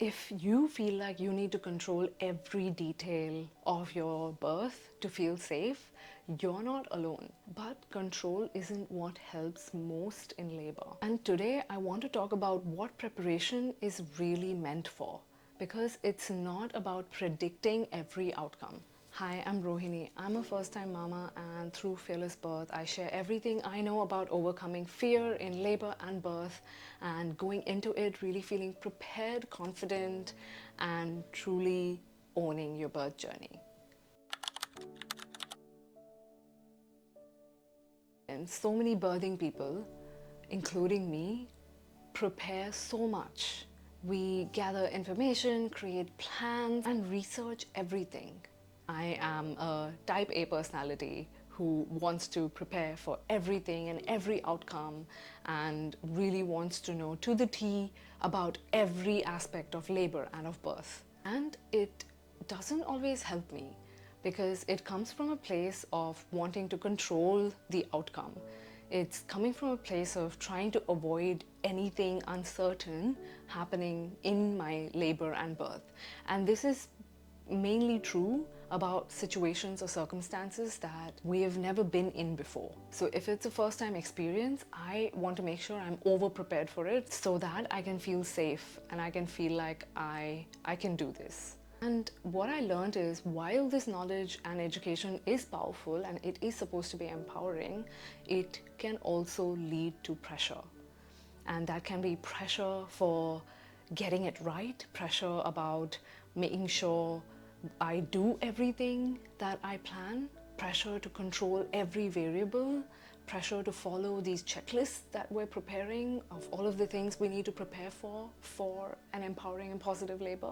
If you feel like you need to control every detail of your birth to feel safe, you're not alone. But control isn't what helps most in labor. And today I want to talk about what preparation is really meant for, because it's not about predicting every outcome. Hi, I'm Rohene. I'm a first-time mama, and through Fearless Birth, I share everything I know about overcoming fear in labor and birth and going into it really feeling prepared, confident, and truly owning your birth journey. And so many birthing people, including me, prepare so much. We gather information, create plans, and research everything. I am a type A personality who wants to prepare for everything and every outcome and really wants to know to the T about every aspect of labor and of birth. And it doesn't always help me, because it comes from a place of wanting to control the outcome. It's coming from a place of trying to avoid anything uncertain happening in my labor and birth. And this is mainly true about situations or circumstances that we have never been in before. So if it's a first-time experience, I want to make sure I'm over-prepared for it so that I can feel safe and I can feel like I can do this. And what I learned is, while this knowledge and education is powerful and it is supposed to be empowering, it can also lead to pressure. And that can be pressure for getting it right, pressure about making sure I do everything that I plan, pressure to control every variable, pressure to follow these checklists that we're preparing of all of the things we need to prepare for an empowering and positive labor.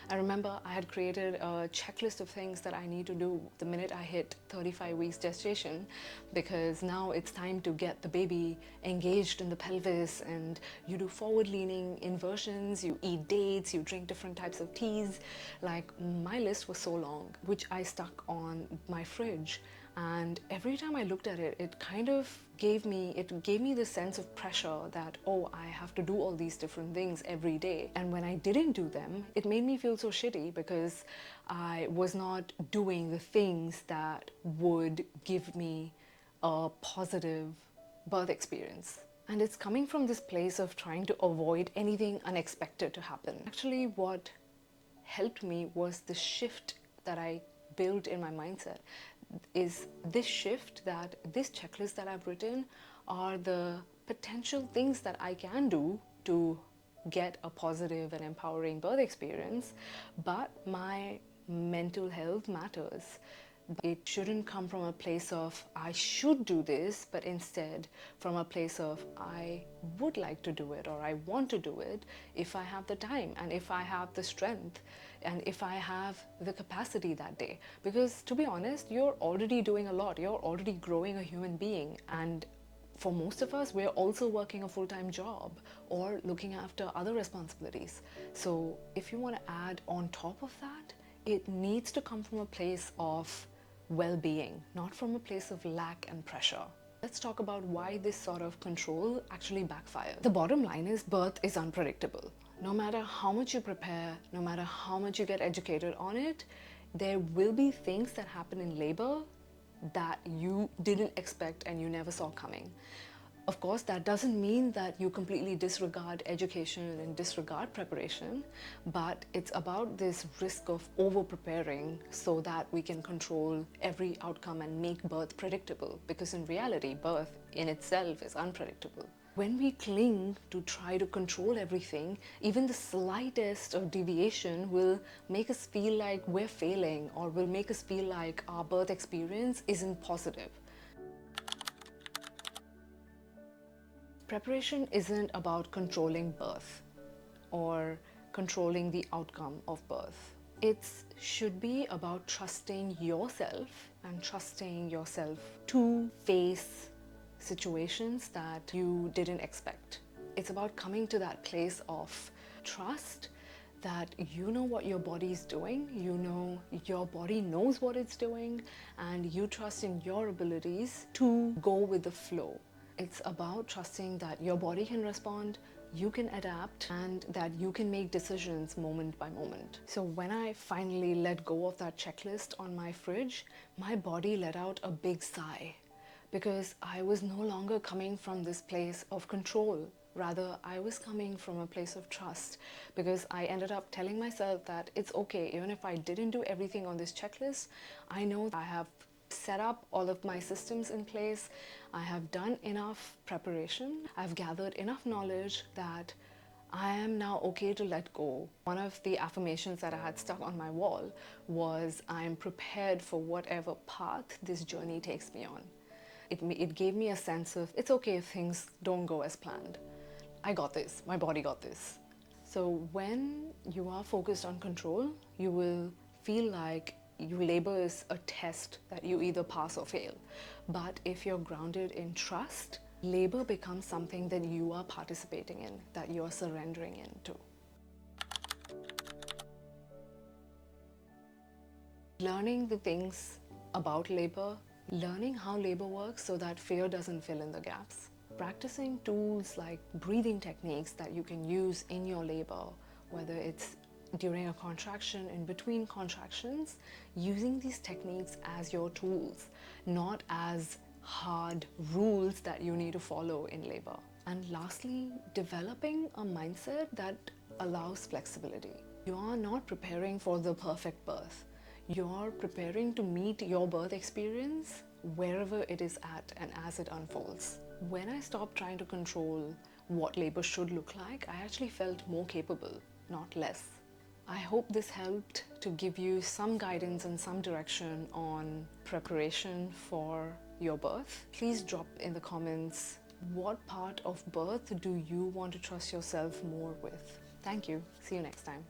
I remember I had created a checklist of things that I need to do the minute I hit 35 weeks gestation, because now it's time to get the baby engaged in the pelvis, and you do forward-leaning inversions, you eat dates, you drink different types of teas. Like, my list was so long, which I stuck on my fridge. And every time I looked at it, it kind of gave me this sense of pressure that, oh, I have to do all these different things every day. And when I didn't do them, it made me feel so shitty, because I was not doing the things that would give me a positive birth experience. And it's coming from this place of trying to avoid anything unexpected to happen. Actually, what helped me was the shift that I built in my mindset. Is this shift that this checklist that I've written are the potential things that I can do to get a positive and empowering birth experience, but my mental health matters. It shouldn't come from a place of I should do this, but instead from a place of I would like to do it, or I want to do it if I have the time and if I have the strength and if I have the capacity that day. Because to be honest, you're already doing a lot. You're already growing a human being. And for most of us, we're also working a full-time job or looking after other responsibilities. So if you want to add on top of that, it needs to come from a place of well-being, not from a place of lack and pressure. Let's talk about why this sort of control actually backfires. The bottom line is, birth is unpredictable. No matter how much you prepare, no matter how much you get educated on it, there will be things that happen in labor that you didn't expect and you never saw coming. Of course, that doesn't mean that you completely disregard education and disregard preparation, but it's about this risk of over-preparing so that we can control every outcome and make birth predictable, because in reality, birth in itself is unpredictable. When we cling to try to control everything, even the slightest of deviation will make us feel like we're failing, or will make us feel like our birth experience isn't positive. Preparation isn't about controlling birth or controlling the outcome of birth. It should be about trusting yourself and trusting yourself to face situations that you didn't expect. It's about coming to that place of trust that you know what your body is doing, you know your body knows what it's doing, and you trust in your abilities to go with the flow. It's about trusting that your body can respond, you can adapt and that you can make decisions moment by moment. So when I finally let go of that checklist on my fridge, my body let out a big sigh because I was no longer coming from this place of control. Rather, I was coming from a place of trust because I ended up telling myself that it's okay, even if I didn't do everything on this checklist, I know I have set up all of my systems in place. I have done enough preparation. I've gathered enough knowledge that I am now okay to let go. One of the affirmations that I had stuck on my wall was, I'm prepared for whatever path this journey takes me on. It gave me a sense of, it's okay if things don't go as planned. I got this, my body got this. So when you are focused on control, you will feel like your labor is a test that you either pass or fail. But if you're grounded in trust, labor becomes something that you are participating in, that you're surrendering into. Learning the things about labor, learning how labor works so that fear doesn't fill in the gaps. Practicing tools like breathing techniques that you can use in your labor, whether it's during a contraction, in between contractions, using these techniques as your tools, not as hard rules that you need to follow in labor. And lastly, developing a mindset that allows flexibility. You are not preparing for the perfect birth. You're preparing to meet your birth experience wherever it is at and as it unfolds. When I stopped trying to control what labor should look like, I actually felt more capable, not less. I hope this helped to give you some guidance and some direction on preparation for your birth. Please drop in the comments, what part of birth do you want to trust yourself more with? Thank you. See you next time.